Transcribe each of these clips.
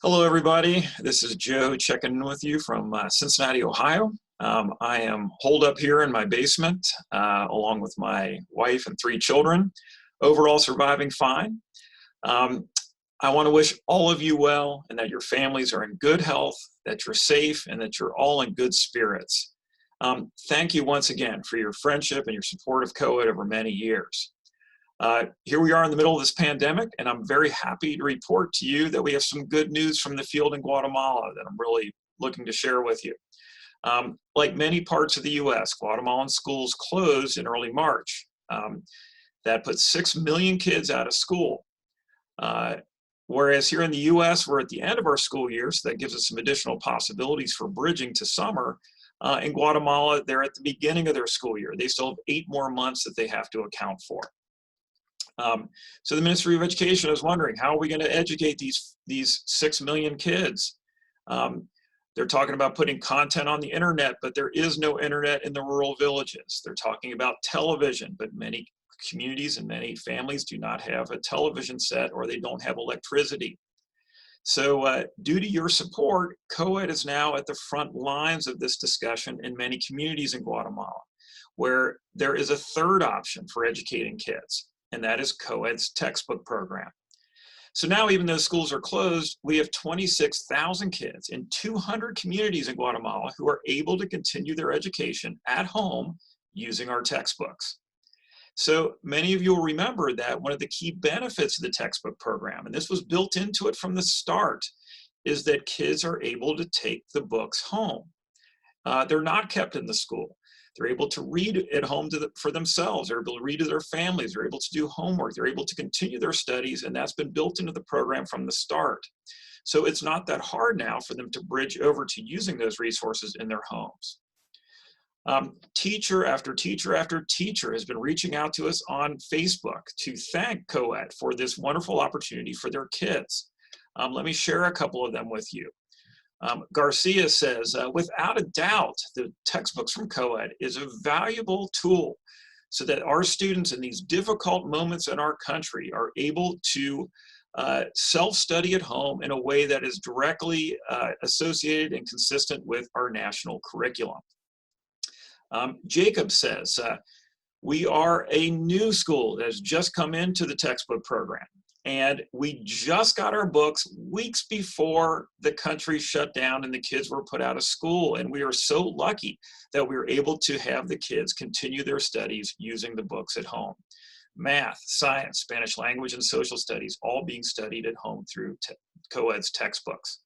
Hello, everybody. This is Joe checking in with you from Cincinnati, Ohio. I am holed up here in my basement along with my wife and three children, overall surviving fine. Um, I want to wish all of you well and that your families are in good health, that you're safe, and that you're all in good spirits. Thank you once again for your friendship and your support of COED over many years. Here we are in the middle of this pandemic, and I'm very happy to report to you that we have some good news from the field in Guatemala that I'm really looking to share with you. Like many parts of the US, Guatemalan schools closed in early March. That put 6 million kids out of school. Whereas here in the US, we're at the end of our school year, so that gives us some additional possibilities for bridging to summer. In Guatemala, they're at the beginning of their school year. They still have 8 more months that they have to account for. So the Ministry of Education is wondering, how are we going to educate these 6 million kids? They're talking about putting content on the internet, but there is no internet in the rural villages. They're talking about television, but many communities and many families do not have a television set, or they don't have electricity. So due to your support, COED is now at the front lines of this discussion in many communities in Guatemala, where there is a third option for educating kids, and that is COED's textbook program. So now, even though schools are closed, we have 26,000 kids in 200 communities in Guatemala who are able to continue their education at home using our textbooks. So many of you will remember that one of the key benefits of the textbook program, and this was built into it from the start, is that kids are able to take the books home. They're not kept in the school. They're able to read at home for themselves. They're able to read to their families. They're able to do homework. They're able to continue their studies, and that's been built into the program from the start. So it's not that hard now for them to bridge over to using those resources in their homes. Teacher after teacher after teacher has been reaching out to us on Facebook to thank COED for this wonderful opportunity for their kids. Let me share a couple of them with you. Garcia says, without a doubt, the textbooks from COED is a valuable tool so that our students in these difficult moments in our country are able to self-study at home in a way that is directly associated and consistent with our national curriculum. Jacob says, we are a new school that has just come into the textbook program, and we just got our books weeks before the country shut down and the kids were put out of school. And we are so lucky that we were able to have the kids continue their studies using the books at home. Math, science, Spanish language, and social studies all being studied at home through COED's textbooks.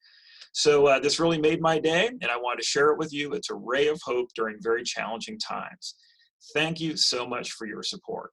So this really made my day, and I wanted to share it with you. It's a ray of hope during very challenging times. Thank you so much for your support.